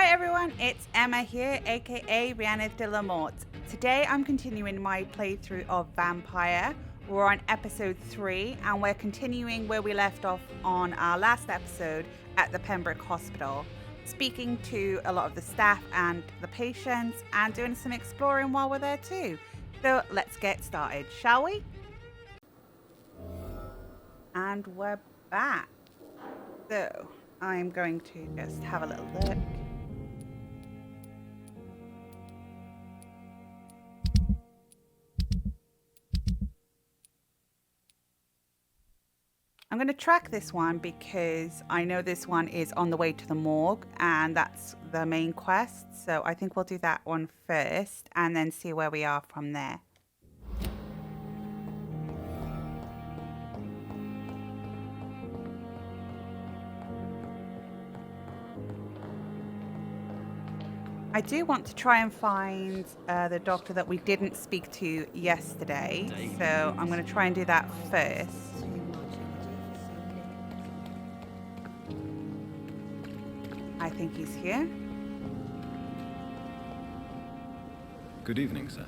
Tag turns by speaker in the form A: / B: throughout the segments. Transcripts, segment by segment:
A: Hi everyone, it's Emma here, aka Rihanna de la Mort. Today I'm continuing my playthrough of Vampyr. We're on episode 3 and we're continuing where we left off on our last episode at the Pembroke Hospital, speaking to a lot of the staff and the patients and doing some exploring while we're there too. So let's get started, shall we? And we're back. So I'm going to just have a little look. I'm going to track this one because I know this one is on the way to the morgue and that's the main quest. So I think we'll do that one first and then see where we are from there. I do want to try and find the doctor that we didn't speak to yesterday. So I'm going to try and do that first. I think he's here.
B: Good evening, sir.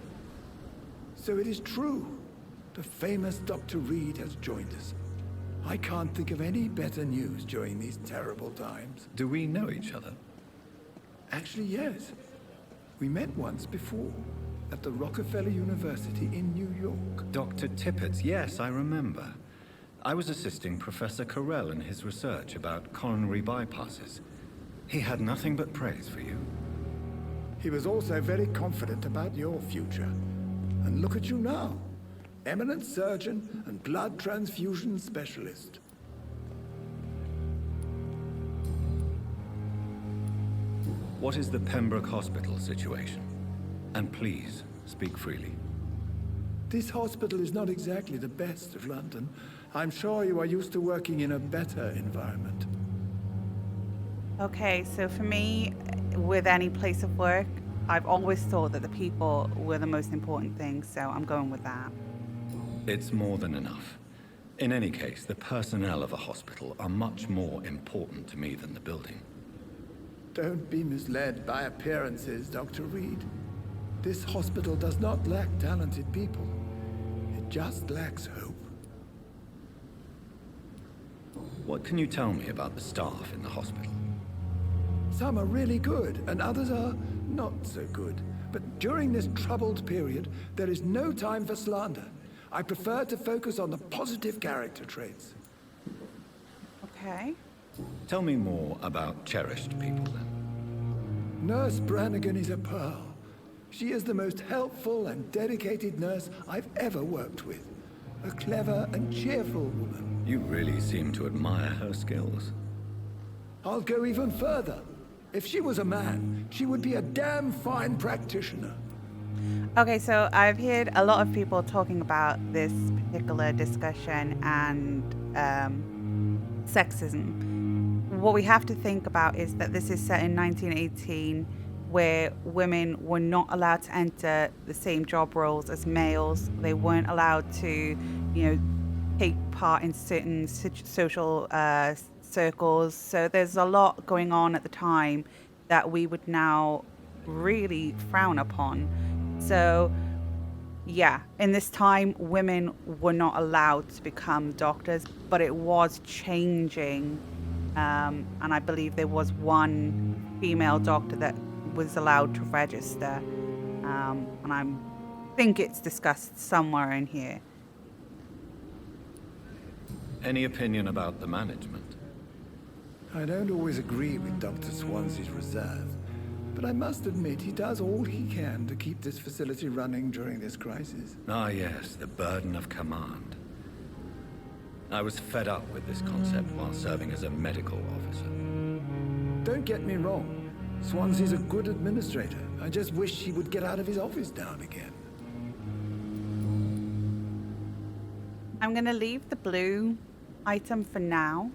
C: So it is true. The famous Dr. Reed has joined us. I can't think of any better news during these terrible times.
B: Do we know each other?
C: Actually, yes. We met once before at the Rockefeller University in New York.
B: Dr. Tippett, yes, I remember. I was assisting Professor Carell in his research about coronary bypasses. He had nothing but praise for you.
C: He was also very confident about your future. And look at you now. Eminent surgeon and blood transfusion specialist.
B: What is the Pembroke Hospital situation? And please, speak freely.
C: This hospital is not exactly the best of London. I'm sure you are used to working in a better environment.
A: Okay, so for me, with any place of work, I've always thought that the people were the most important thing, so I'm going with that.
B: It's more than enough. In any case, the personnel of a hospital are much more important to me than the building.
C: Don't be misled by appearances, Dr. Reed. This hospital does not lack talented people. It just lacks hope.
B: What can you tell me about the staff in the hospital?
C: Some are really good, and others are not so good. But during this troubled period, there is no time for slander. I prefer to focus on the positive character traits.
A: Okay.
B: Tell me more about cherished people, then.
C: Nurse Brannigan is a pearl. She is the most helpful and dedicated nurse I've ever worked with. A clever and cheerful woman.
B: You really seem to admire her skills.
C: I'll go even further. If she was a man, she would be a damn fine practitioner.
A: Okay, so I've heard a lot of people talking about this particular discussion and sexism. What we have to think about is that this is set in 1918, where women were not allowed to enter the same job roles as males. They weren't allowed to, take part in certain social circles. So there's a lot going on at the time that we would now really frown upon. So yeah, in this time, women were not allowed to become doctors, but it was changing. And I believe there was one female doctor that was allowed to register. And I think it's discussed somewhere in here.
B: Any opinion about the management?
C: I don't always agree with Dr. Swansea's reserve, but I must admit he does all he can to keep this facility running during this crisis.
B: Ah, yes, the burden of command. I was fed up with this concept while serving as a medical officer.
C: Don't get me wrong. Swansea's a good administrator. I just wish he would get out of his office now and again.
A: I'm going to leave the blue item for now.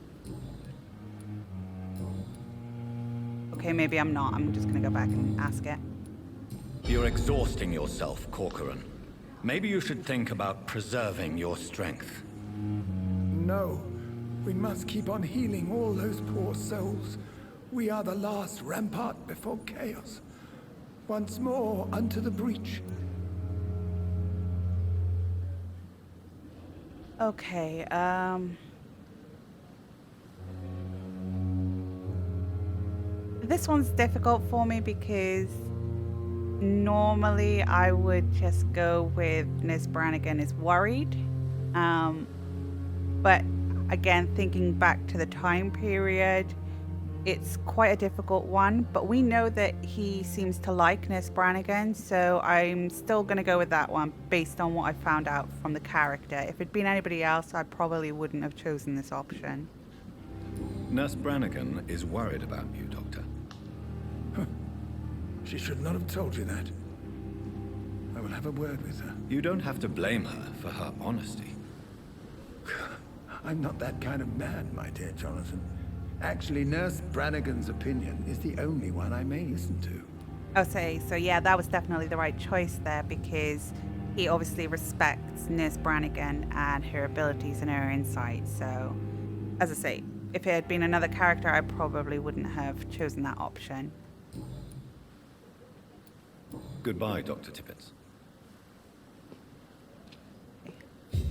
A: Okay, maybe I'm not. I'm just going to go back and ask it.
B: You're exhausting yourself, Corcoran. Maybe you should think about preserving your strength.
C: No. We must keep on healing all those poor souls. We are the last rampart before chaos. Once more unto the breach.
A: Okay, this one's difficult for me because normally I would just go with Ms. Brannigan is worried. But again, thinking back to the time period, it's quite a difficult one, but we know that he seems to like Nurse Brannigan, so I'm still going to go with that one based on what I found out from the character. If it'd been anybody else, I probably wouldn't have chosen this option.
B: Nurse Brannigan is worried about you, Doctor.
C: She should not have told you that. I will have a word with her.
B: You don't have to blame her for her honesty.
C: I'm not that kind of man, my dear Jonathan. Actually, Nurse Brannigan's opinion is the only one I may listen to.
A: Okay, so yeah, that was definitely the right choice there because he obviously respects Nurse Brannigan and her abilities and her insight. So, as I say, if it had been another character, I probably wouldn't have chosen that option.
B: Goodbye, Dr. Tippett.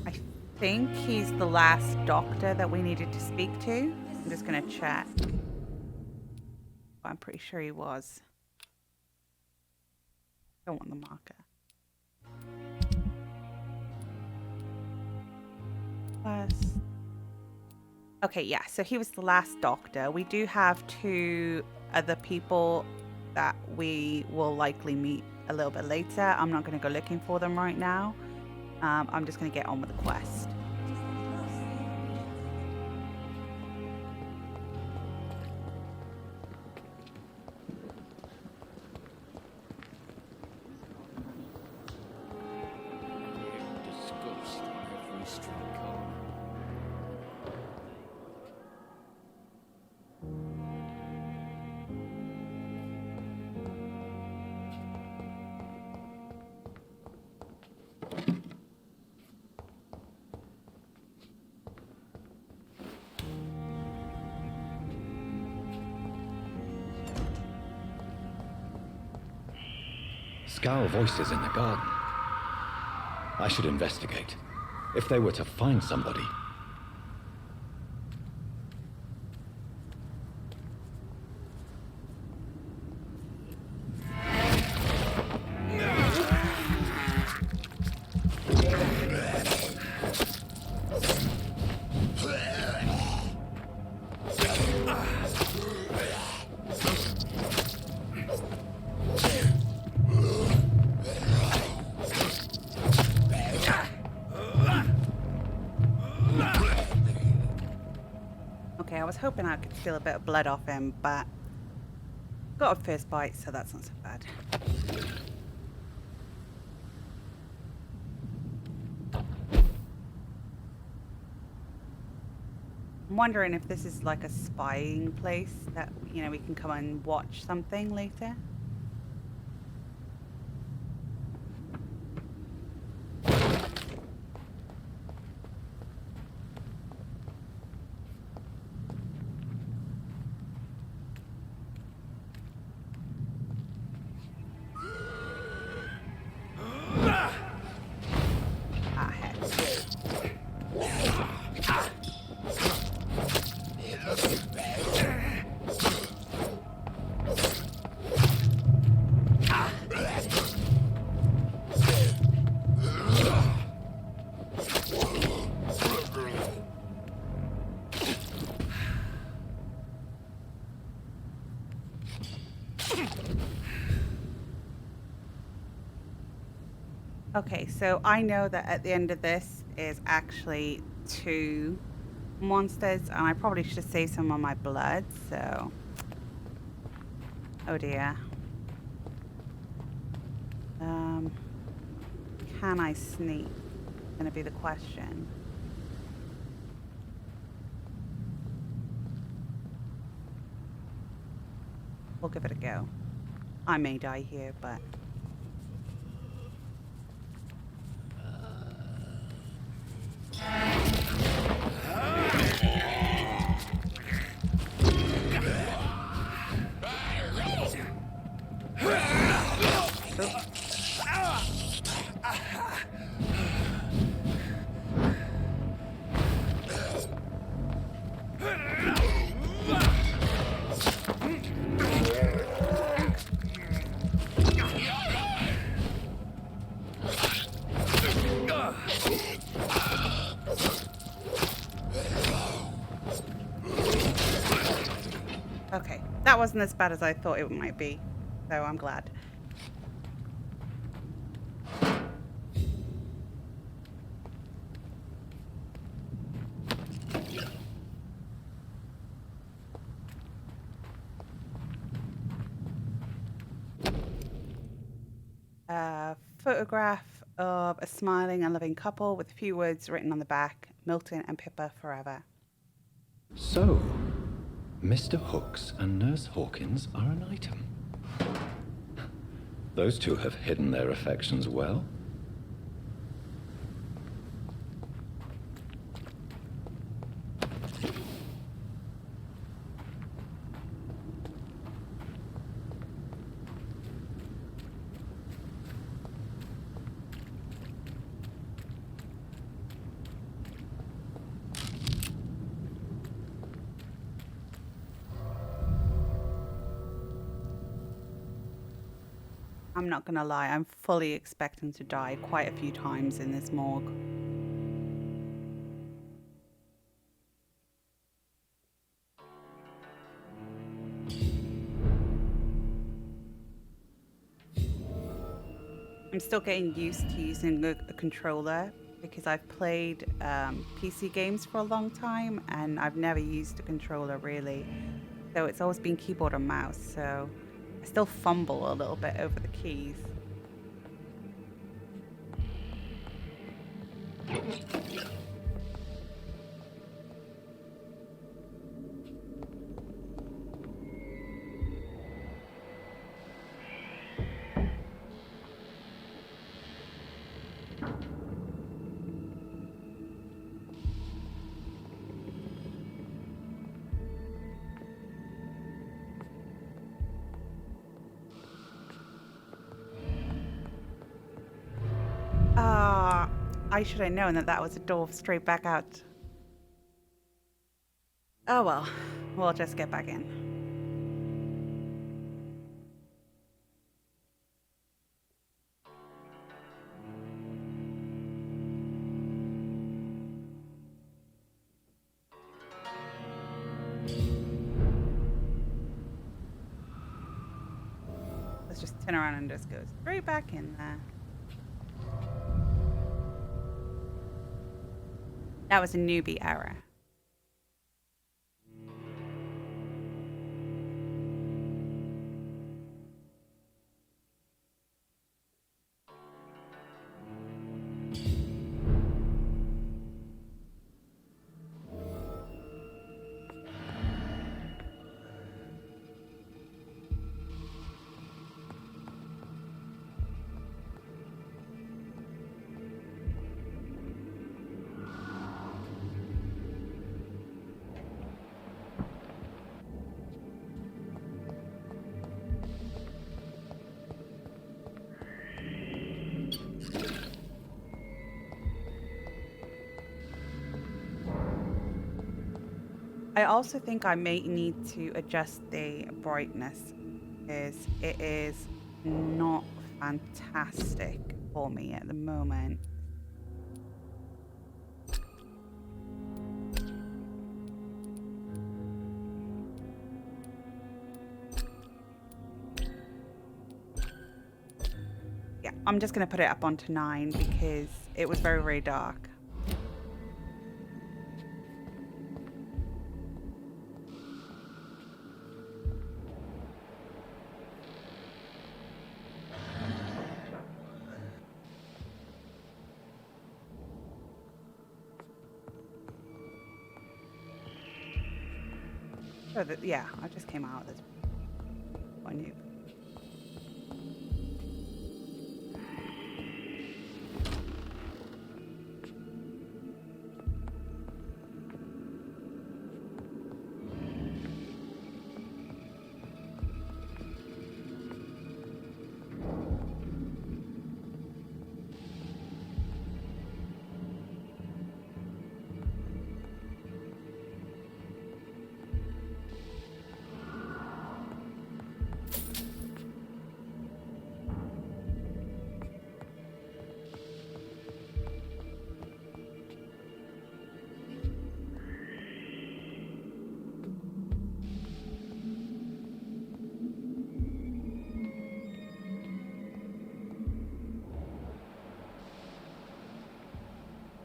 A: I think he's the last doctor that we needed to speak to. I'm just going to check. I'm pretty sure he was. Don't want the marker. Last. Okay, yeah, so he was the last doctor. We do have 2 other people that we will likely meet a little bit later. I'm not going to go looking for them right now. I'm just going to get on with the quest.
D: Scowl voices in the garden. I should investigate. If they were to find somebody.
A: I was hoping I could steal a bit of blood off him, but got a first bite, so that's not so bad. I'm wondering if this is like a spying place that, you know, we can come and watch something later. Okay, so I know that at the end of this is actually 2 monsters, and I probably should save some of my blood, so... Oh dear. Can I sneak? Gonna be the question. We'll give it a go. I may die here, but... wasn't as bad as I thought it might be, so I'm glad. A photograph of a smiling and loving couple with a few words written on the back: Milton and Pippa forever.
D: So, Mr. Hooks and Nurse Hawkins are an item. Those two have hidden their affections well.
A: I'm not gonna lie, I'm fully expecting to die quite a few times in this morgue. I'm still getting used to using a controller because I've played PC games for a long time and I've never used a controller really. So it's always been keyboard and mouse, so I still fumble a little bit over the keys. I should have known that that was a door straight back out. Oh well, we'll just get back in. Let's just turn around and just go straight back in there. That was a newbie error. I also think I may need to adjust the brightness because it is not fantastic for me at the moment. Yeah, I'm just going to put it up onto 9 because it was very, very dark. So that, yeah, I just came out of this one. New.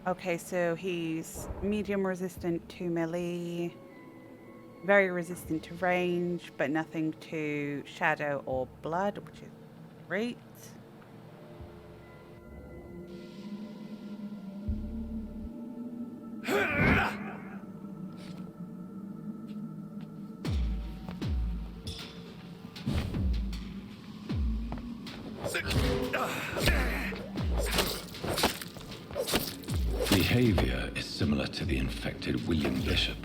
A: Okay, so he's medium resistant to melee, very resistant to range, but nothing to shadow or blood, which is great.
D: Behavior is similar to the infected William Bishop.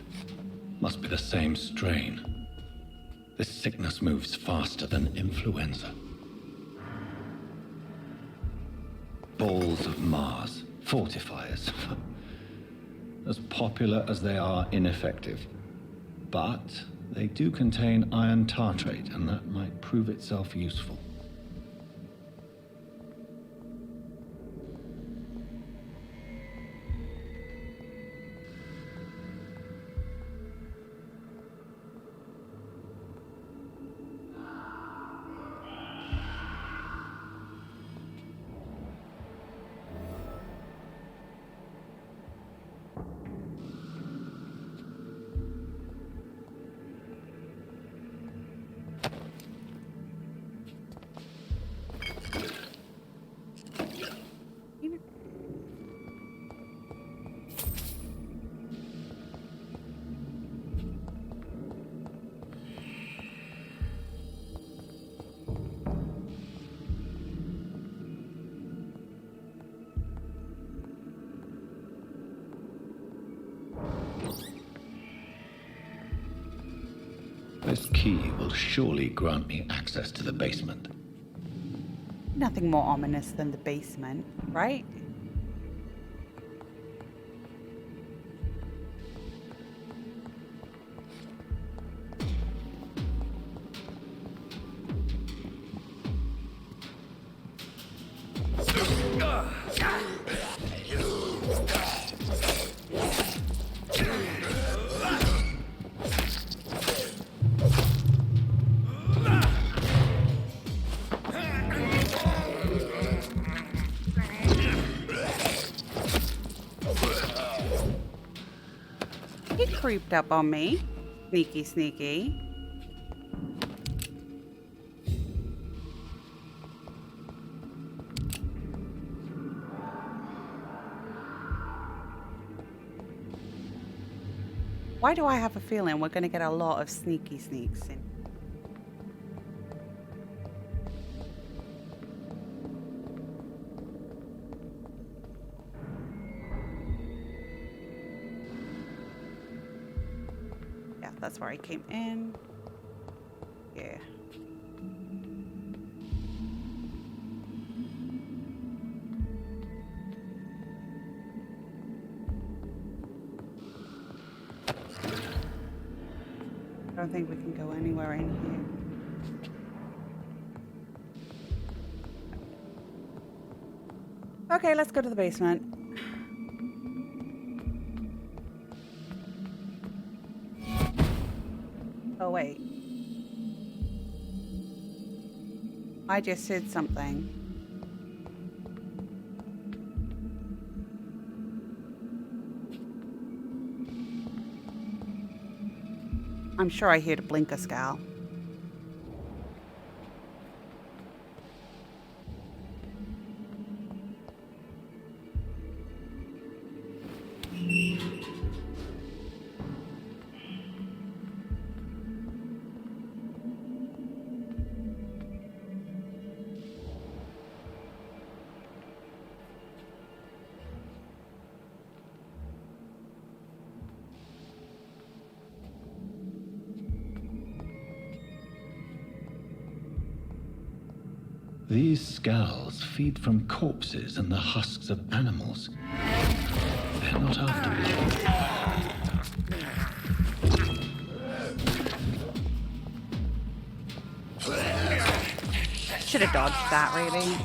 D: Must be the same strain. This sickness moves faster than influenza. Balls of Mars, fortifiers. As popular as they are ineffective. But they do contain iron tartrate, and that might prove itself useful. This key will surely grant me access to the basement.
A: Nothing more ominous than the basement, right? He creeped up on me. Sneaky, sneaky. Why do I have a feeling we're going to get a lot of sneaky sneaks in? Yeah, that's where I came in. Yeah. I don't think we can go anywhere in here. Okay, let's go to the basement. Oh, wait. I just said something. I'm sure I heard a blinker scowl.
D: These scowls feed from corpses and the husks of animals. They're not after people.
A: Should have dodged that, really.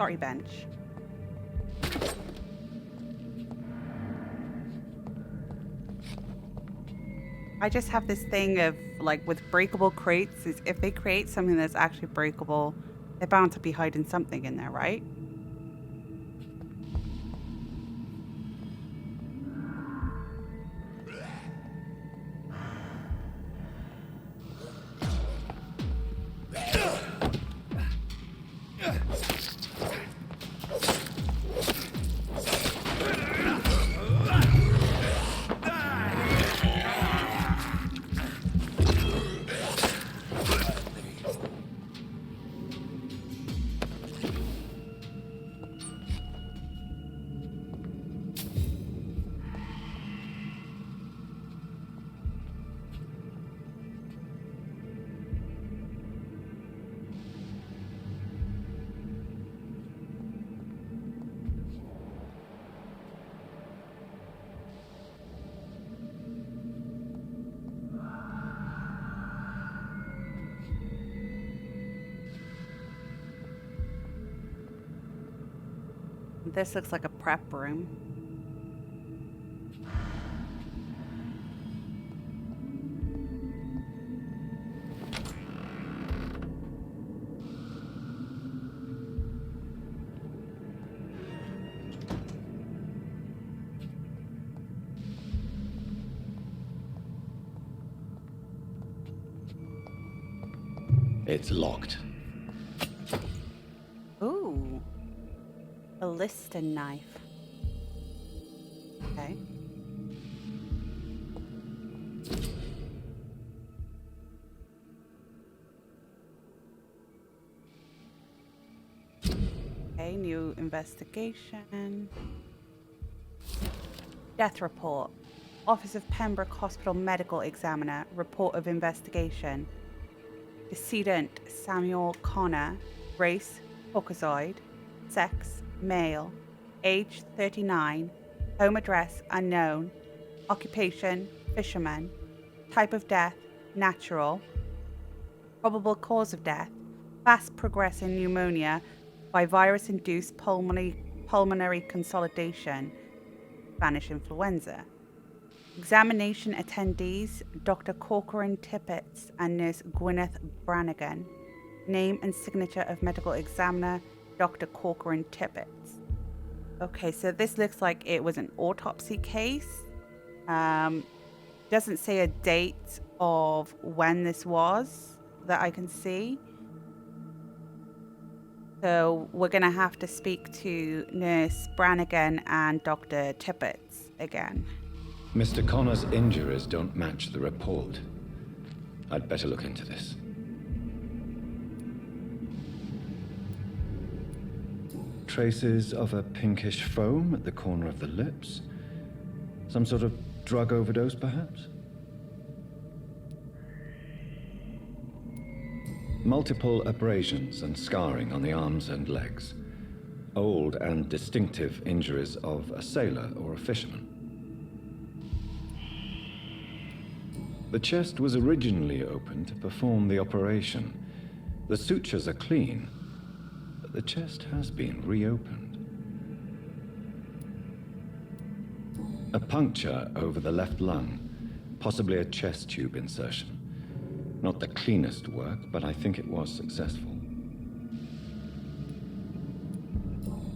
A: Sorry, bench. I just have this thing of, like, with breakable crates, is if they create something that's actually breakable, they're bound to be hiding something in there, right? This looks like a prep room.
D: It's locked.
A: Ooh. A Liston knife. Okay. Okay, new investigation. Death report. Office of Pembroke Hospital Medical Examiner. Report of investigation. Decedent Samuel Connor. Race Caucasoid. Sex male. Age 39. Home address unknown. Occupation fisherman. Type of death natural. Probable cause of death fast progressing pneumonia by virus induced pulmonary consolidation. Spanish influenza. Examination attendees Dr. Corcoran Tippett and Nurse Gwyneth Brannigan. Name and signature of medical examiner Dr. Corcoran Tippett. Okay, so this looks like it was an autopsy case. Doesn't say a date of when this was that I can see. So we're going to have to speak to Nurse Brannigan and Dr. Tippett again.
D: Mr. Connor's injuries don't match the report. I'd better look into this. Traces of a pinkish foam at the corner of the lips. Some sort of drug overdose, perhaps? Multiple abrasions and scarring on the arms and legs. Old and distinctive injuries of a sailor or a fisherman. The chest was originally opened to perform the operation. The sutures are clean, but the chest has been reopened. A puncture over the left lung, possibly a chest tube insertion. Not the cleanest work, but I think it was successful.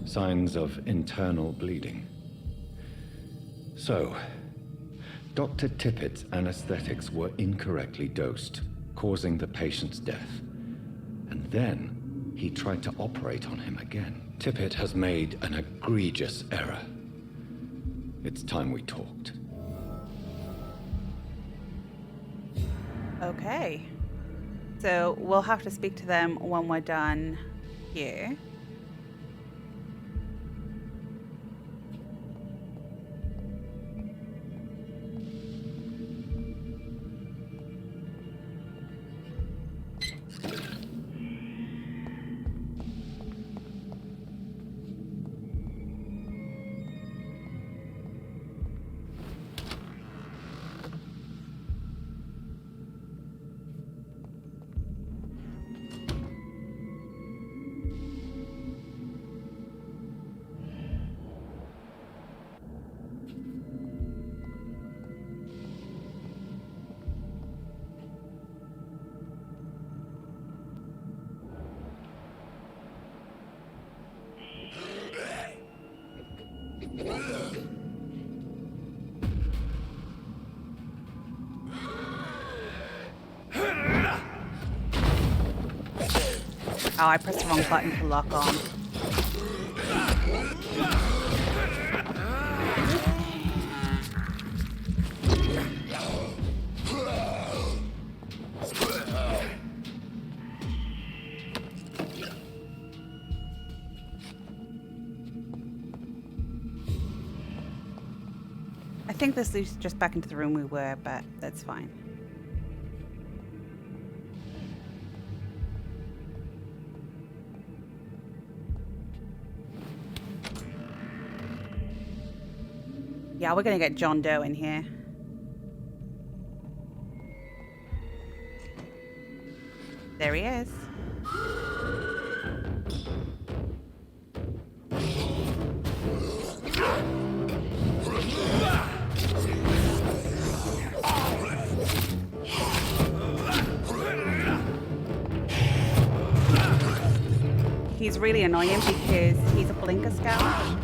D: Signs of internal bleeding. So, Dr. Tippett's anesthetics were incorrectly dosed, causing the patient's death. And then he tried to operate on him again. Tippett has made an egregious error. It's time we talked.
A: Okay. So we'll have to speak to them when we're done here. Oh, I pressed the wrong button to lock on. I think this leads just back into the room we were, but that's fine. Yeah, we're gonna get John Doe in here. There he is. He's really annoying because he's a blinker scout.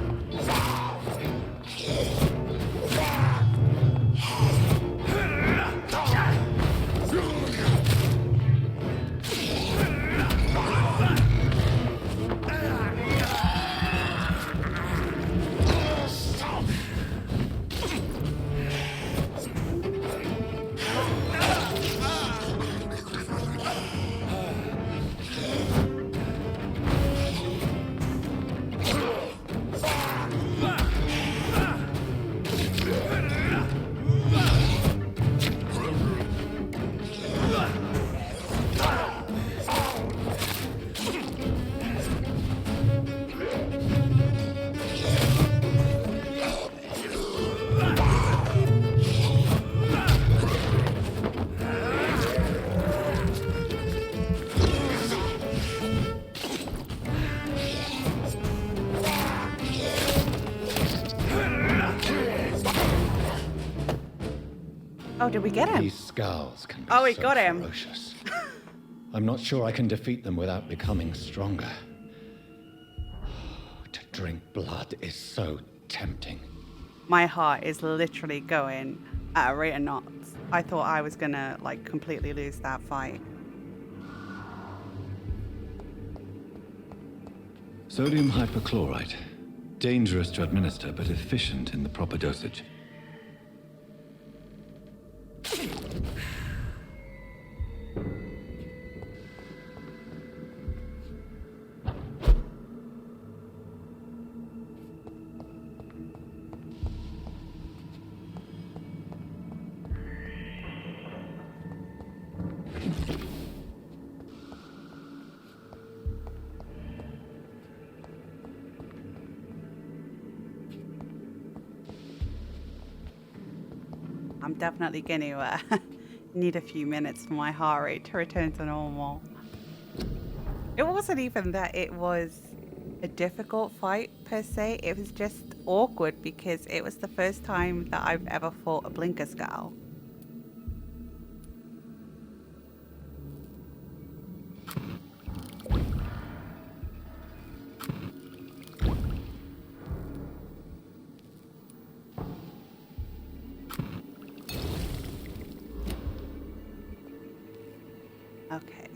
A: Oh, did we get him?
D: These scowls can be
A: Oh, we
D: so
A: got him.
D: ferocious. I'm not sure I can defeat them without becoming stronger. To drink blood is so tempting.
A: My heart is literally going at a rate of knots. I thought I was gonna, like, completely lose that fight.
B: Sodium hypochlorite. Dangerous to administer, but efficient in the proper dosage.
A: I'm definitely going to need a few minutes for my heart rate to return to normal. It wasn't even that it was a difficult fight per se. It was just awkward because it was the first time that I've ever fought a blinker scowl. Okay.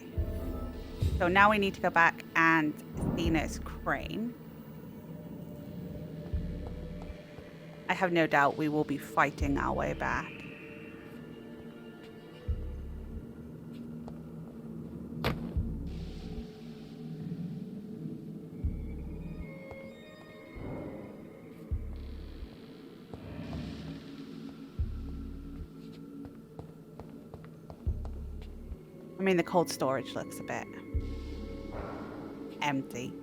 A: So now we need to go back and see Nurse Crane. I have no doubt we will be fighting our way back. I mean, the cold storage looks a bit empty.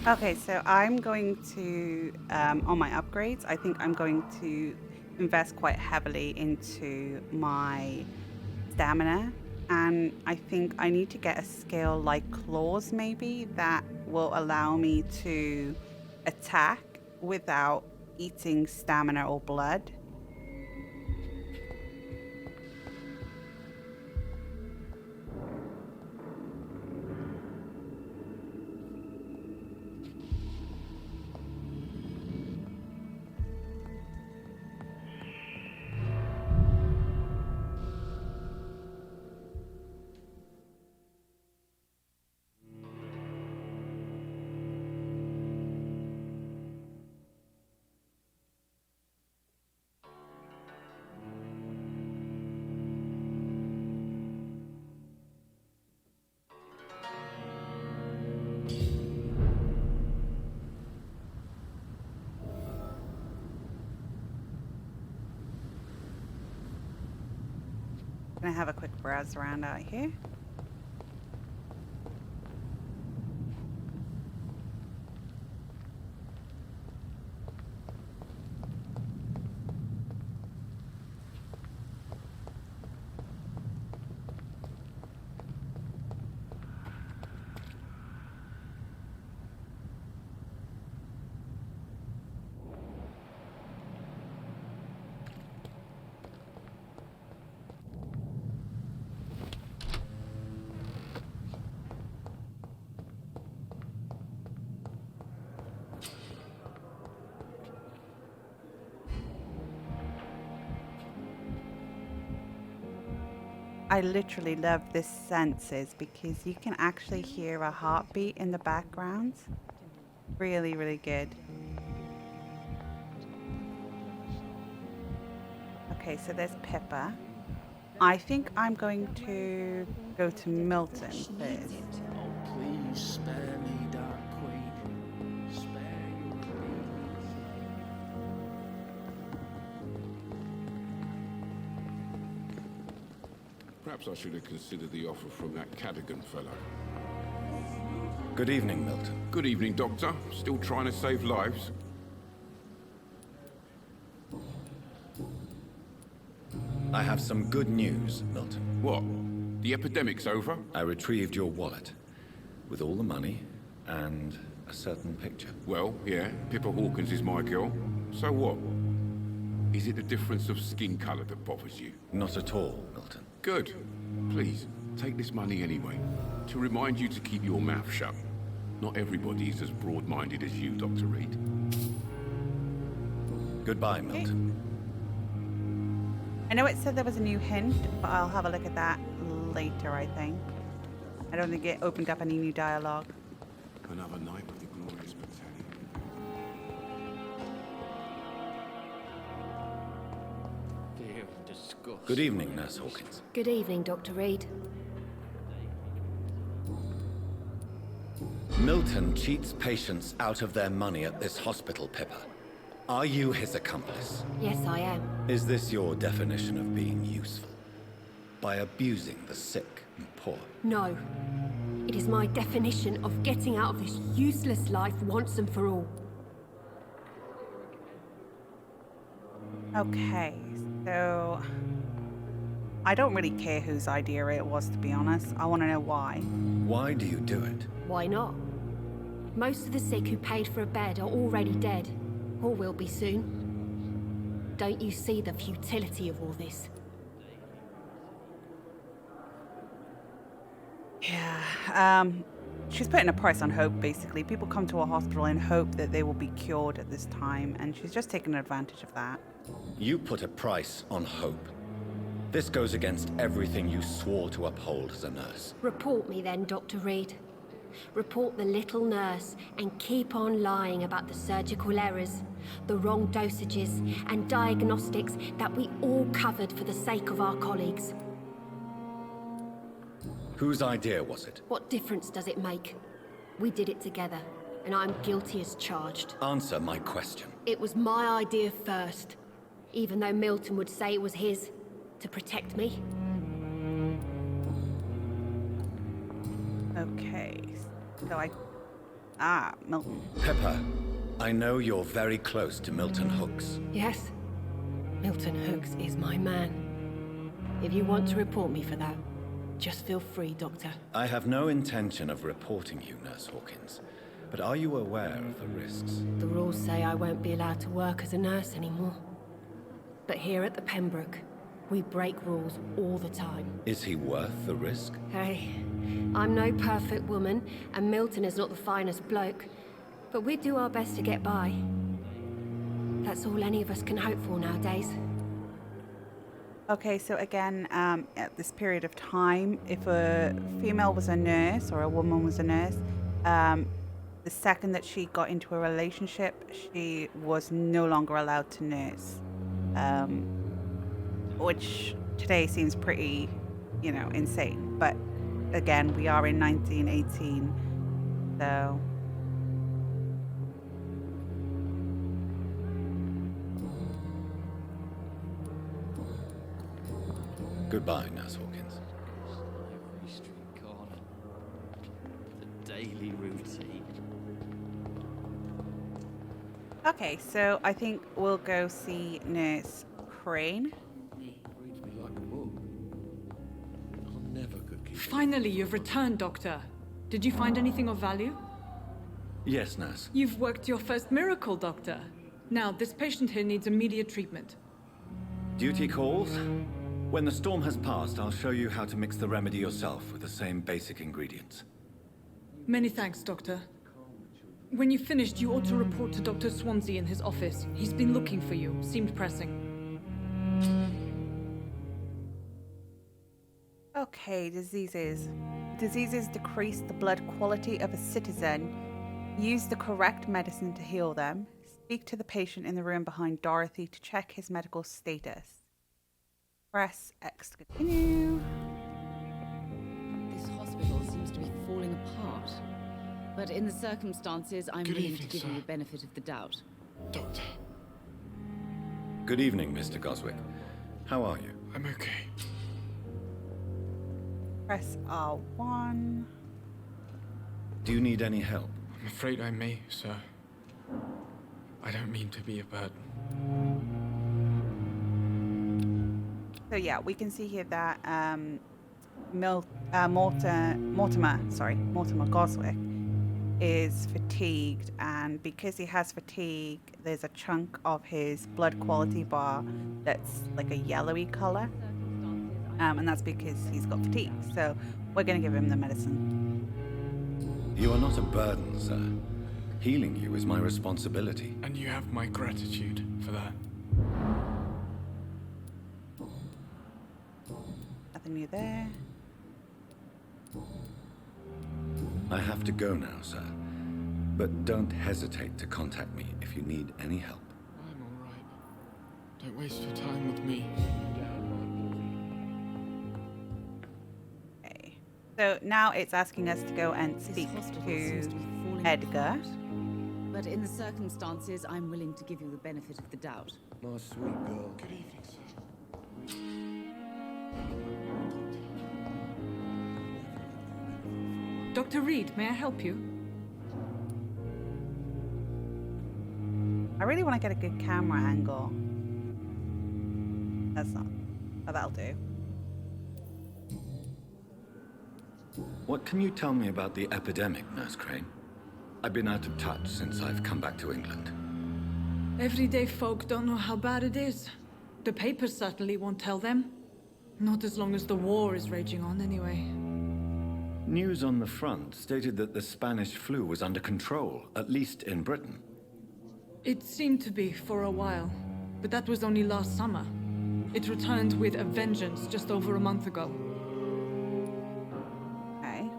A: Okay, so I'm going to, on my upgrades, I think I'm going to invest quite heavily into my stamina. And I think I need to get a skill like claws, maybe, that will allow me to attack without eating stamina or blood. Gonna have a quick browse around out here. I literally love this senses because you can actually hear a heartbeat in the background. Really, really good. Okay, so there's Pippa. I think I'm going to go to Milton first.
E: Oh, please spare me, Dark Queen. Spare your radiance.
F: Perhaps I should have considered the offer from that Cadogan fellow.
B: Good evening, Milton.
F: Good evening, Doctor. Still trying to save lives?
B: I have some good news, Milton.
F: What? The epidemic's over?
B: I retrieved your wallet with all the money and a certain picture.
F: Well, yeah, Pippa Hawkins is my girl. So what? Is it the difference of skin color that bothers you?
B: Not at all, Milton.
F: Good. Please, take this money anyway. To remind you to keep your mouth shut. Not everybody is as broad-minded as you, Dr. Reed.
B: Goodbye, Milton.
A: I know it said there was a new hint, but I'll have a look at that later, I think. I don't think it opened up any new dialogue.
F: Another night with the glorious battalion.
E: Dear disgust.
B: Good evening, Nurse Hawkins.
G: Good evening, Dr. Reed.
B: Milton cheats patients out of their money at this hospital, Pippa. Are you his accomplice?
G: Yes, I am.
B: Is this your definition of being useful? By abusing the sick and poor?
G: No. It is my definition of getting out of this useless life once and for all.
A: Okay, so I don't really care whose idea it was, to be honest. I want to know why.
B: Why do you do it?
G: Why not? Most of the sick who paid for a bed are already dead, or will be soon. Don't you see the futility of all this?
A: Yeah, she's putting a price on hope, basically. People come to a hospital in hope that they will be cured at this time, and she's just taking advantage of that.
B: You put a price on hope. This goes against everything you swore to uphold as a nurse.
G: Report me then, Dr. Reed. Report the little nurse and keep on lying about the surgical errors, the wrong dosages and diagnostics that we all covered for the sake of our colleagues.
B: Whose idea was it?
G: What difference does it make? We did it together, and I'm guilty as charged.
B: Answer my question.
G: It was my idea first, even though Milton would say it was his, to protect me.
A: Okay, so I Ah, Milton.
B: Pepper, I know you're very close to Milton Hooks.
G: Yes, Milton Hooks is my man. If you want to report me for that, just feel free, Doctor.
B: I have no intention of reporting you, Nurse Hawkins. But are you aware of the risks?
G: The rules say I won't be allowed to work as a nurse anymore. But here at the Pembroke, we break rules all the time.
B: Is he worth the risk?
G: Hey, I'm no perfect woman, and Milton is not the finest bloke. But we do our best to get by. That's all any of us can hope for nowadays.
A: Okay, so again, at this period of time, if a female was a nurse or a woman was a nurse, the second that she got into a relationship, she was no longer allowed to nurse. Which today seems pretty, insane. But again, we are in 1918, so...
B: Goodbye, Nurse Hawkins.
E: Every street corner. The daily routine.
A: Okay, so I think we'll go see Nurse Crane.
F: Reads me like a book. I'll never could keep.
H: Finally, you've returned, Doctor. Did you find anything of value?
B: Yes, Nurse.
H: You've worked your first miracle, Doctor. Now, this patient here needs immediate treatment.
B: Duty calls? When the storm has passed, I'll show you how to mix the remedy yourself with the same basic ingredients.
H: Many thanks, Doctor. When you've finished, you ought to report to Dr. Swansea in his office. He's been looking for you. Seemed pressing.
A: Okay, diseases. Diseases decrease the blood quality of a citizen. Use the correct medicine to heal them. Speak to the patient in the room behind Dorothy to check his medical status. Press X to continue.
I: This hospital seems to be falling apart. But in the circumstances, I'm willing to give you the benefit of the doubt.
J: Doctor,
B: Good evening, Mr. Goswick. How are you?
J: I'm okay.
A: Press R1.
B: Do you need any help?
J: I'm afraid I may, sir. I don't mean to be a burden.
A: So yeah, we can see here that Mortimer Goswick is fatigued, and because he has fatigue, there's a chunk of his blood quality bar that's like a yellowy color, and that's because he's got fatigue. So we're going to give him the medicine.
B: You are not a burden, sir. Healing you is my responsibility.
J: And you have my gratitude for that.
A: Nothing new there.
J: I have to go now, sir. But don't hesitate to contact me if you need any help. I'm all right. Don't waste your time with me.
A: Okay. So now it's asking us to go and speak to Edgar.
I: But in the circumstances, I'm willing to give you the benefit of the doubt.
F: My sweet girl.
J: Good evening, sir.
H: Dr. Reed, may I help you?
A: I really want to get a good camera angle. That's not. Oh, that'll do.
J: What can you tell me about the epidemic, Nurse Crane? I've been out of touch since I've come back to England.
H: Everyday folk don't know how bad it is. The papers certainly won't tell them. Not as long as the war is raging on, anyway.
J: News on the front stated that the Spanish flu was under control, at least in Britain.
H: It seemed to be for a while, but that was only last summer. It returned with a vengeance just over a month ago.
A: Okay.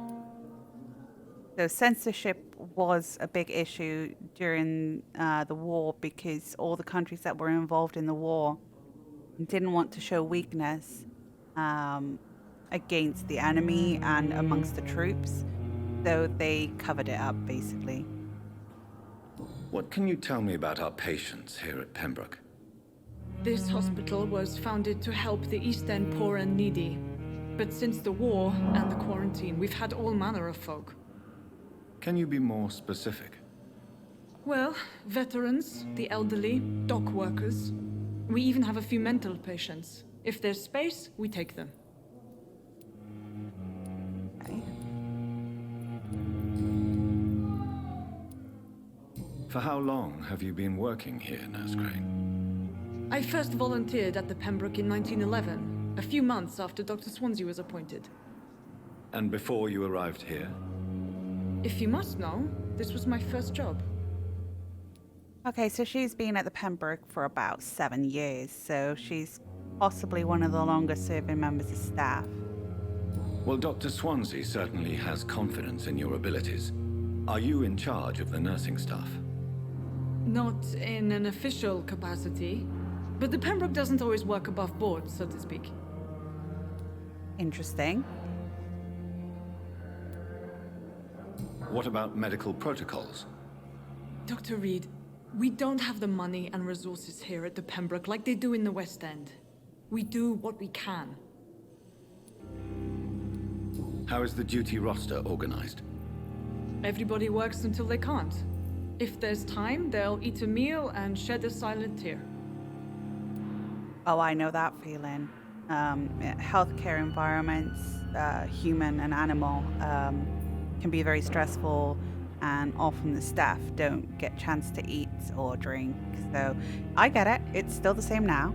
A: So censorship was a big issue during the war because all the countries that were involved in the war didn't want to show weakness against the enemy and amongst the troops, so they covered it up, basically.
J: What can you tell me about our patients here at Pembroke?
H: This hospital was founded to help the East End poor and needy. But since the war and the quarantine, we've had all manner of folk.
B: Can you be more specific?
H: Well, veterans, the elderly, dock workers. We even have a few mental patients. If there's space, we take them.
A: Okay.
B: For how long have you been working here, Nurse Crane?
H: I first volunteered at the Pembroke in 1911, a few months after Dr. Swansea was appointed.
B: And before you arrived here?
H: If you must know, this was my first job.
A: Okay, so she's been at the Pembroke for about 7 years, so she's possibly one of the longest serving members of staff.
B: Well, Dr. Swansea certainly has confidence in your abilities. Are you in charge of the nursing staff?
H: Not in an official capacity, but the Pembroke doesn't always work above board, so to speak.
A: Interesting.
B: What about medical protocols?
H: Dr. Reed, we don't have the money and resources here at the Pembroke like they do in the West End. We do what we can.
B: How is the duty roster organized?
H: Everybody works until they can't. If there's time, they'll eat a meal and shed a silent tear.
A: Oh, I know that feeling. Healthcare environments, human and animal, can be very stressful, and often the staff don't get a chance to eat or drink. So I get it. It's still the same now.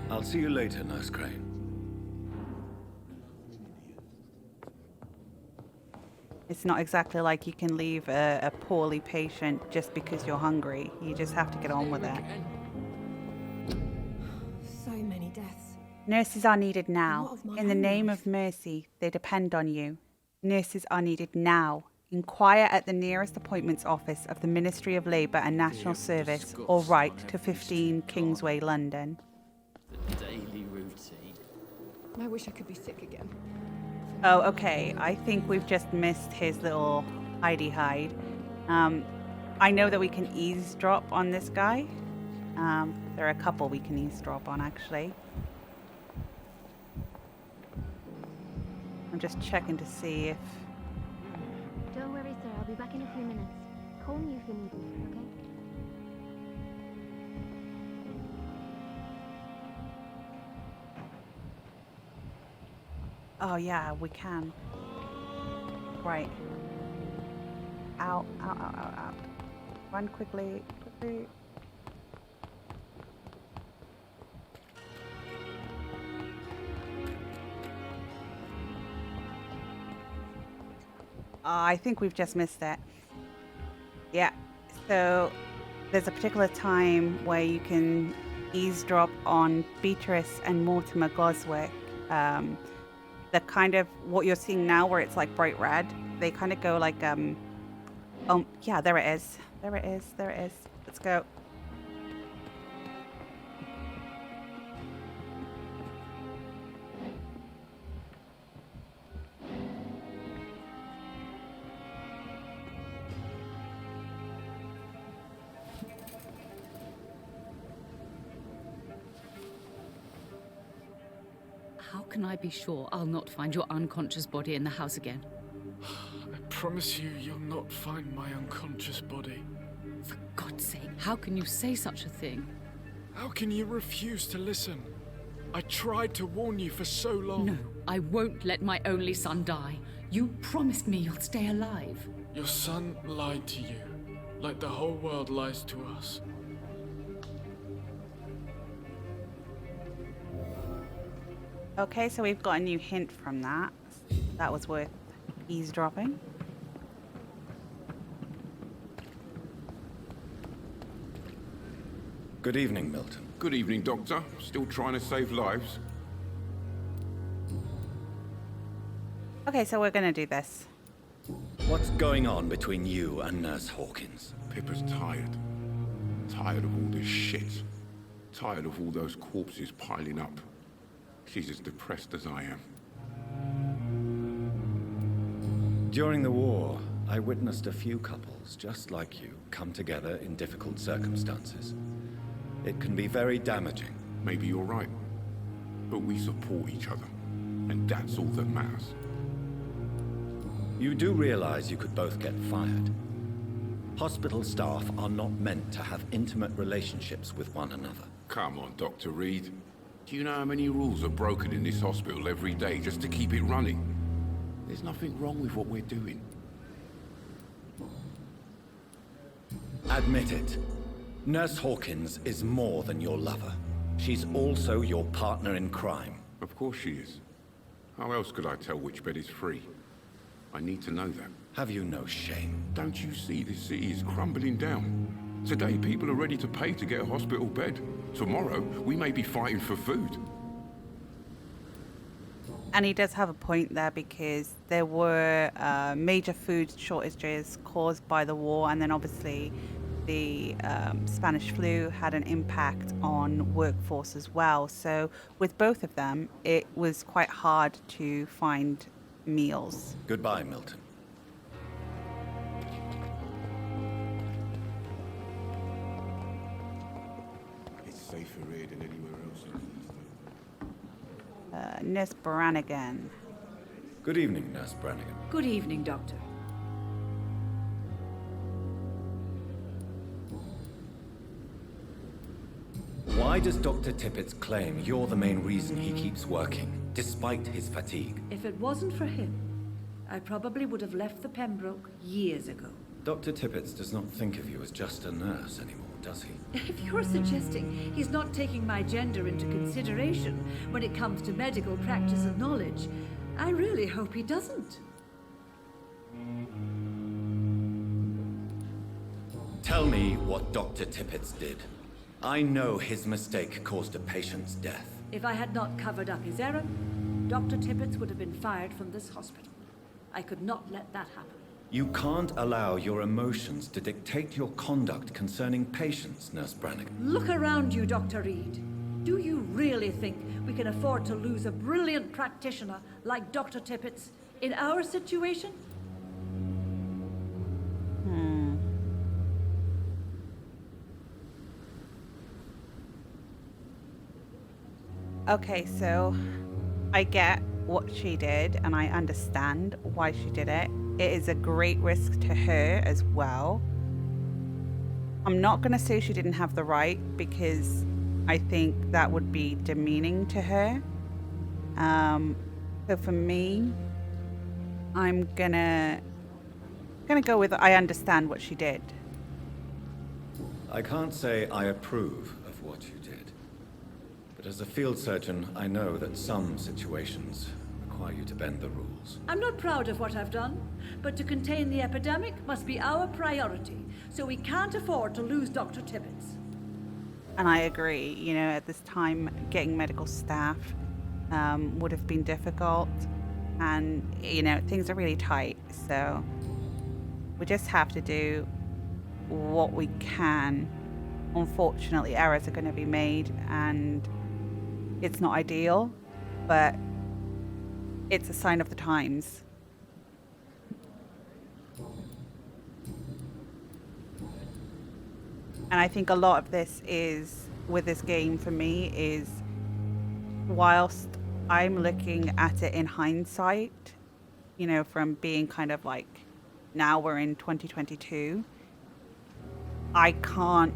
B: I'll see you later, Nurse Crane.
A: It's not exactly like you can leave a poorly patient just because you're hungry. You just have to get on with it.
G: So many deaths.
A: Nurses are needed
G: A lot
A: now.
G: of my
A: In the
G: own
A: name
G: life.
A: of mercy, they depend on you. Nurses are needed now. Inquire at the nearest appointments office of the Ministry of Labour and National Service or write to 15 Kingsway, London.
E: The daily routine.
K: I wish I could be sick again.
A: Oh, okay. I think we've just missed his little hidey hide. I know that we can eavesdrop on this guy. There are a couple we can eavesdrop on, actually. I'm just checking to see if...
L: Don't worry, sir. I'll be back in a few minutes. Call me if you need me, okay?
A: Oh, yeah, we can. Right. Out, out, out, out, out. Run quickly, quickly. I think we've just missed it. Yeah, so there's a particular time where you can eavesdrop on Beatrice and Mortimer Goswick. The kind of what you're seeing now where it's like bright red, they kind of go like, oh, yeah, there it is. There it is, there it is. Let's go.
I: How can I be sure I'll not find your unconscious body in the house again?
M: I promise you, you'll not find my unconscious body.
I: For God's sake, how can you say such a thing?
M: How can you refuse to listen? I tried to warn you for so long.
I: No, I won't let my only son die. You promised me you'll stay alive.
M: Your son lied to you, like the whole world lies to us.
A: Okay, so we've got a new hint from that. That was worth eavesdropping.
B: Good evening, Milton.
F: Good evening, Doctor. Still trying to save lives?
A: Okay, so we're gonna do this.
B: What's going on between you and Nurse Hawkins?
F: Pippa's tired. Tired of all this shit. Tired of all those corpses piling up. She's as depressed as I am.
B: During the war, I witnessed a few couples just like you come together in difficult circumstances. It can be very damaging.
F: Maybe you're right. But we support each other. And that's all that matters.
B: You do realize you could both get fired. Hospital staff are not meant to have intimate relationships with one another.
F: Come on, Dr. Reed. Do you know how many rules are broken in this hospital every day just to keep it running? There's nothing wrong with what we're doing.
B: Admit it. Nurse Hawkins is more than your lover. She's also your partner in crime.
F: Of course she is. How else could I tell which bed is free? I need to know that.
B: Have you no shame?
F: Don't you see this city is crumbling down? Today, people are ready to pay to get a hospital bed. Tomorrow, we may be fighting for food.
A: And he does have a point there, because there were major food shortages caused by the war, and then obviously the Spanish flu had an impact on workforce as well. So with both of them, it was quite hard to find meals.
B: Goodbye, Milton.
F: It's safer here than anywhere else.
A: Nurse Brannigan.
B: Good evening, Nurse Brannigan.
N: Good evening, Doctor.
B: Why does Dr. Tippett's claim you're the main reason he keeps working, despite his fatigue?
N: If it wasn't for him, I probably would have left the Pembroke years ago.
B: Dr. Tippett does not think of you as just a nurse anymore, does he?
N: If you're suggesting he's not taking my gender into consideration when it comes to medical practice and knowledge, I really hope he doesn't.
B: Tell me what Dr. Tippett did. I know his mistake caused a patient's death.
N: If I had not covered up his error, Dr. Tippett would have been fired from this hospital. I could not let that happen.
B: You can't allow your emotions to dictate your conduct concerning patients, Nurse Brannigan.
N: Look around you, Dr. Reed. Do you really think we can afford to lose a brilliant practitioner like Dr. Tippett in our situation?
A: Okay, so I get what she did, and I understand why she did it. It is a great risk to her as well. I'm not going to say she didn't have the right, because I think that would be demeaning to her. So for me, I'm gonna go with I understand what she did.
B: I can't say I approve of what you did. But as a field surgeon, I know that some situations require you to bend the rules.
N: I'm not proud of what I've done, but to contain the epidemic must be our priority, so we can't afford to lose Dr. Tippett.
A: And I agree, you know, at this time, getting medical staff would have been difficult, and, you know, things are really tight, so we just have to do what we can. Unfortunately, errors are going to be made, and it's not ideal, but it's a sign of the times. And I think a lot of this is, with this game for me, is whilst I'm looking at it in hindsight, you know, from being kind of like, now we're in 2022, I can't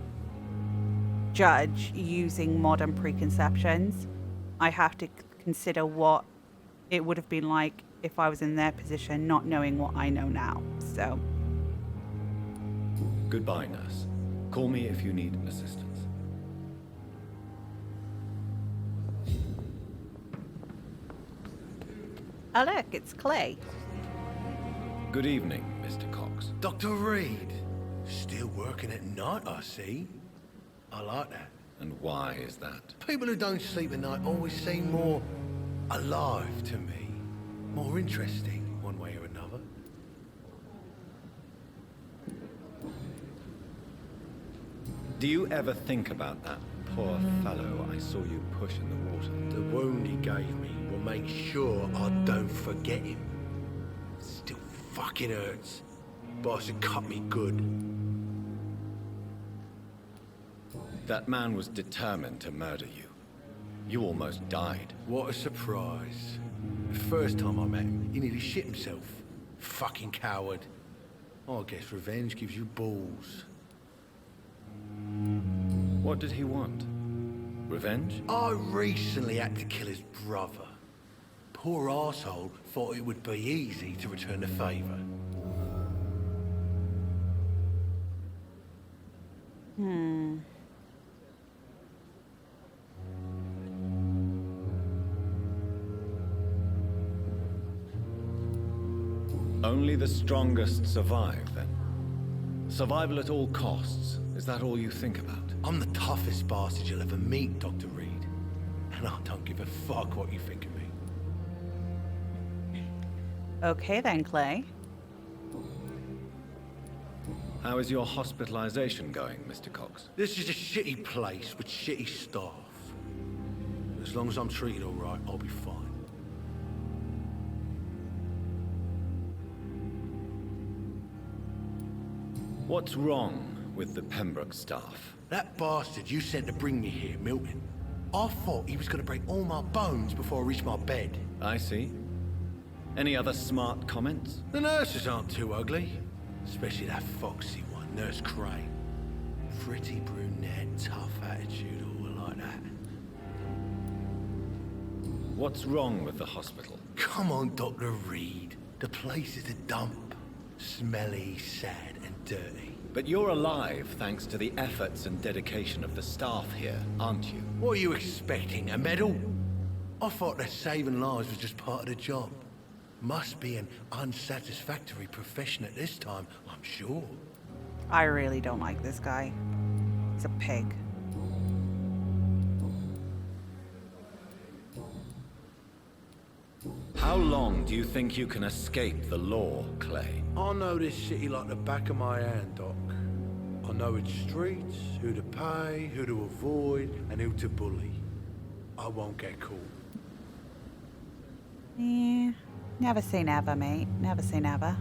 A: judge using modern preconceptions. I have to consider what it would have been like if I was in their position, not knowing what I know now. So,
B: Goodbye, nurse. Call me if you need assistance.
A: oh look, it's Clay.
B: Good evening, Mr. Cox.
O: Dr. Reed. Still working at night, I see. I like that.
B: And why is that?
O: People who don't sleep at night always seem more alive to me. More interesting, one way or another.
B: Do you ever think about that poor fellow I saw you push in the water?
O: The wound he gave me will make sure I don't forget him. Still fucking hurts. Boss had cut me good.
B: That man was determined to murder you. You almost died.
O: What a surprise. The first time I met him, he nearly shit himself. Fucking coward. I guess revenge gives you balls.
B: What did he want? Revenge?
O: I recently had to kill his brother. Poor arsehole thought it would be easy to return the favour.
B: Only the strongest survive, then? Survival at all costs. Is that all you think about?
O: I'm the toughest bastard you'll ever meet, Dr. Reed. And I don't give a fuck what you think of me.
A: Okay then, Clay.
B: How is your hospitalization going, Mr. Cox?
O: This is a shitty place with shitty staff. As long as I'm treated all right, I'll be fine.
B: What's wrong with the Pembroke staff?
O: That bastard you sent to bring me here, Milton. I thought he was going to break all my bones before I reached my bed.
B: I see. Any other smart comments?
O: The nurses aren't too ugly. Especially that foxy one, Nurse Crane. Pretty brunette, tough attitude, all like that.
B: What's wrong with the hospital?
O: Come on, Dr. Reed. The place is a dump. Smelly, sad, and dirty.
B: But you're alive thanks to the efforts and dedication of the staff here, aren't you?
O: What are you expecting, a medal? I thought that saving lives was just part of the job. Must be an unsatisfactory profession at this time, I'm sure.
A: I really don't like this guy. He's a pig.
B: How long do you think you can escape the law, Clay?
O: I know this city like the back of my hand, Doc. I know its streets, who to pay, who to avoid, and who to bully. I won't get caught.
A: Yeah. Never say never, mate. Never say never.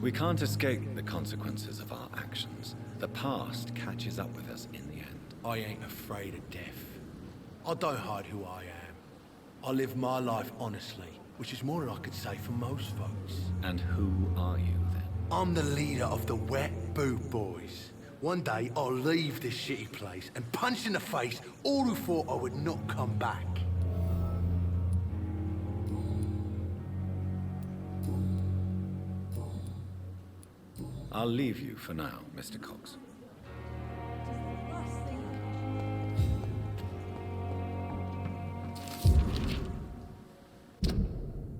B: We can't escape the consequences of our actions. The past catches up with us in the end.
O: I ain't afraid of death. I don't hide who I am. I live my life honestly, which is more than I could say for most folks.
B: And who are you, then?
O: I'm the leader of the Wet Boot Boys. One day, I'll leave this shitty place and punch in the face all who thought I would not come back.
B: I'll leave you for now, Mr. Cox.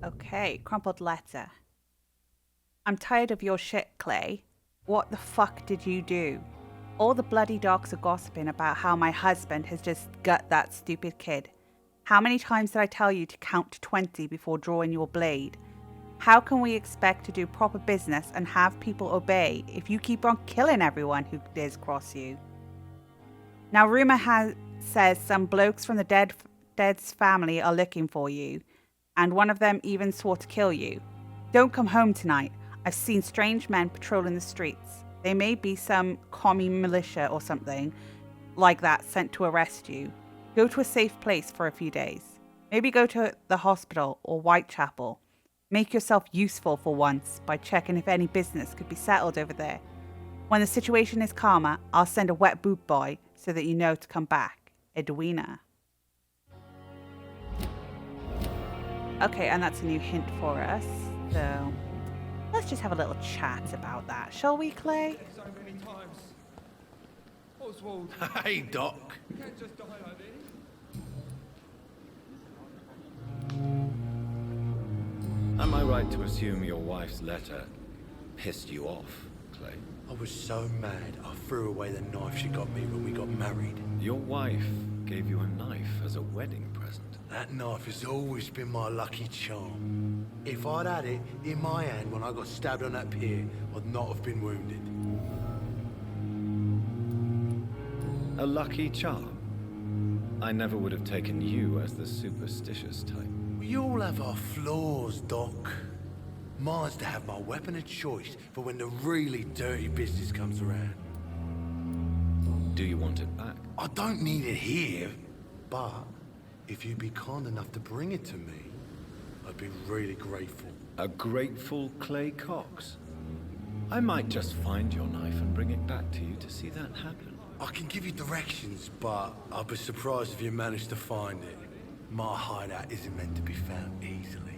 A: Okay, crumpled letter. I'm tired of your shit, Clay. What the fuck did you do? All the bloody dogs are gossiping about how my husband has just gut that stupid kid. How many times did I tell you to count to 20 before drawing your blade? How can we expect to do proper business and have people obey if you keep on killing everyone who dares cross you? Now rumor says some blokes from the dead's family are looking for you, and one of them even swore to kill you. Don't come home tonight. I've seen strange men patrolling the streets. They may be some commie militia or something like that sent to arrest you. Go to a safe place for a few days. Maybe go to the hospital or Whitechapel. Make yourself useful for once by checking if any business could be settled over there. When the situation is calmer, I'll send a wet boot boy so that you know to come back. Edwina. Okay, and that's a new hint for us. So let's just have a little chat about that, shall we, Clay?
P: So many times. Oswald.
O: Hey, Doc.
P: You can't just die like this.
B: Am I right to assume your wife's letter pissed you off, Clay?
O: I was so mad, I threw away the knife she got me when we got married.
B: Your wife gave you a knife as a wedding present.
O: That knife has always been my lucky charm. If I'd had it in my hand when I got stabbed on that pier, I'd not have been wounded.
B: A lucky charm? I never would have taken you as the superstitious type.
O: We all have our flaws, Doc. Mine's to have my weapon of choice for when the really dirty business comes around.
B: Do you want it back?
O: I don't need it here, but if you'd be kind enough to bring it to me, I'd be really grateful.
B: A grateful Clay Cox? I might just find your knife and bring it back to you to see that happen.
O: I can give you directions, but I'd be surprised if you managed to find it. My hideout isn't meant to be found easily.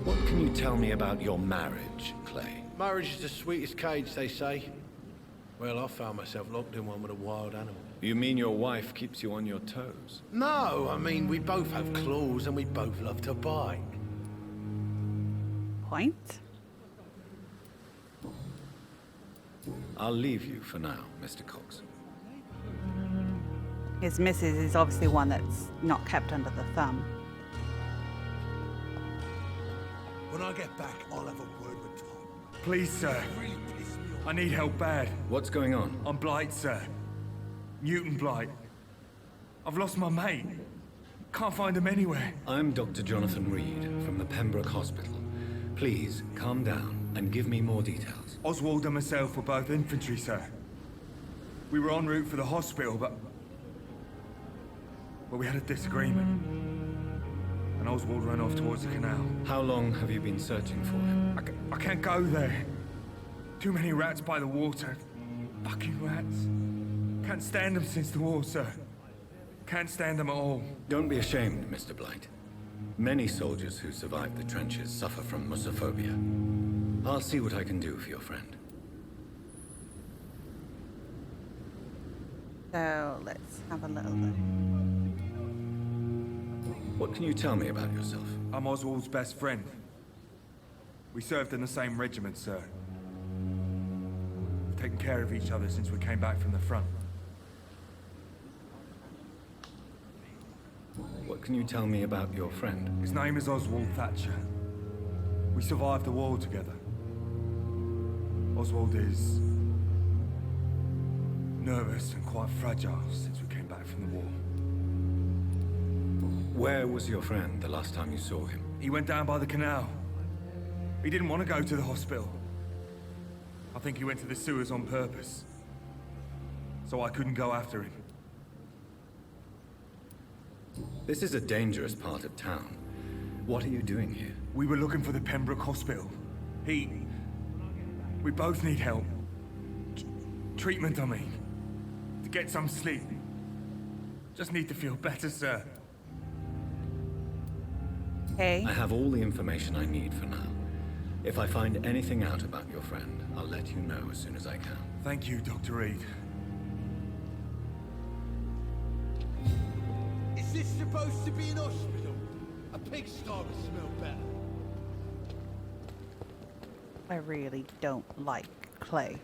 B: What can you tell me about your marriage, Clay?
O: Marriage is the sweetest cage, they say. Well, I found myself locked in one with a wild animal.
B: You mean your wife keeps you on your toes?
O: No, I mean, we both have claws and we both love to bite.
A: Point?
B: I'll leave you for now, Mr. Cox.
A: His missus is obviously one that's not kept under the thumb.
O: When I get back, I'll have a word with Tom.
P: Please, sir.
O: Really pissed me off.
P: I need help bad.
B: What's going on?
P: I'm Blight, sir. Newton Blight. I've lost my mate. Can't find him anywhere.
B: I'm Dr. Jonathan Reed from the Pembroke Hospital. Please, calm down and give me more details.
P: Oswald and myself were both infantry, sir. We were en route for the hospital, but we had a disagreement. And Oswald ran off towards the canal.
B: How long have you been searching for him?
P: I can't go there. Too many rats by the water. Fucking rats. Can't stand them since the war, sir. Can't stand them at all.
B: Don't be ashamed, Mr. Blight. Many soldiers who survived the trenches suffer from musophobia. I'll see what I can do for your friend.
A: So let's have a little look.
B: What can you tell me about yourself?
P: I'm Oswald's best friend. We served in the same regiment, sir. We've taken care of each other since we came back from the front.
B: What can you tell me about your friend?
P: His name is Oswald Thatcher. We survived the war together. Oswald is nervous and quite fragile since we came back from the war.
B: Where was your friend the last time you saw him?
P: He went down by the canal. He didn't want to go to the hospital. I think he went to the sewers on purpose. So I couldn't go after him.
B: This is a dangerous part of town. What are you doing here?
P: We were looking for the Pembroke Hospital. We both need help. Treatment, I mean. To get some sleep. Just need to feel better, sir.
A: Hey.
B: I have all the information I need for now. If I find anything out about your friend, I'll let you know as soon as I can.
P: Thank you, Dr. Reed.
O: Is this supposed to be an hospital? A pigsty would smell better.
A: I really don't like Clay.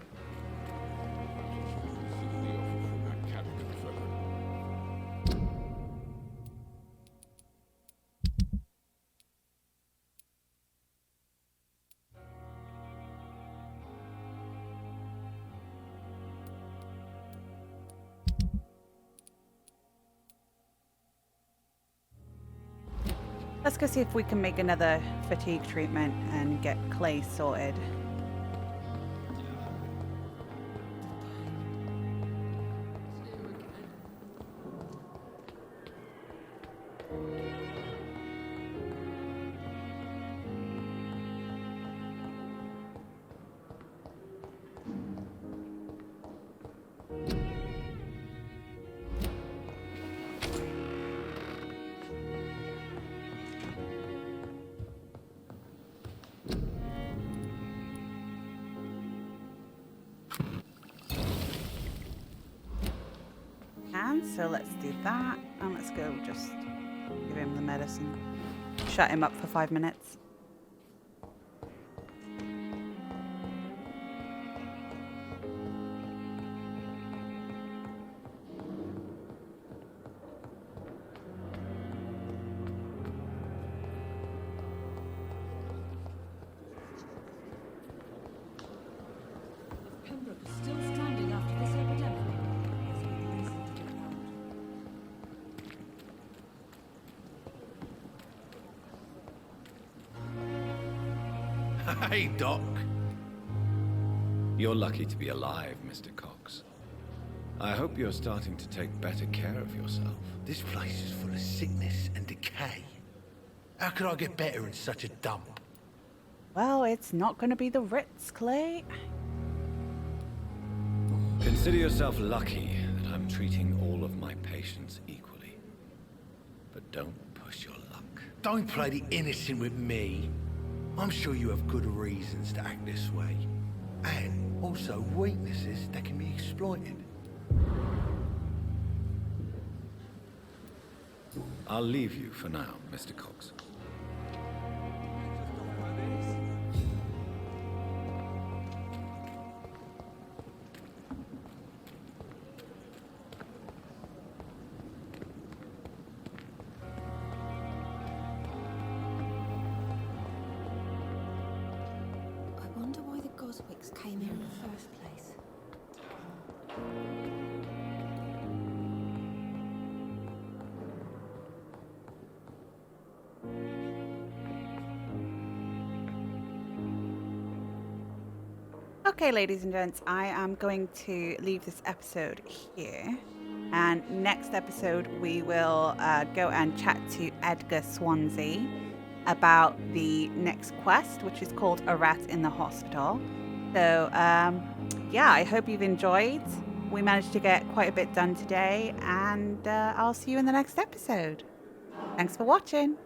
A: Let's go see if we can make another fatigue treatment and get Clay sorted. So let's do that, and let's go just give him the medicine. Shut him up for 5 minutes.
N: Pembroke is still standing after this epidemic.
O: Hey, Doc.
B: You're lucky to be alive, Mr. Cox. I hope you're starting to take better care of yourself.
O: This place is full of sickness and decay. How could I get better in such a dump?
A: Well, it's not going to be the Ritz, Clay.
B: Consider yourself lucky that I'm treating all of my patients equally. But don't push your luck.
O: Don't play the innocent with me. I'm sure you have good reasons to act this way. And also weaknesses that can be exploited.
B: I'll leave you for now, Mr. Cox.
G: I wonder why the Goswicks came here in the first place.
A: Okay, ladies and gents, I am going to leave this episode here. And next episode, we will go and chat to Edgar Swansea about the next quest, which is called A Rat in the Hospital. So, yeah, I hope you've enjoyed. We managed to get quite a bit done today, and I'll see you in the next episode. Thanks for watching.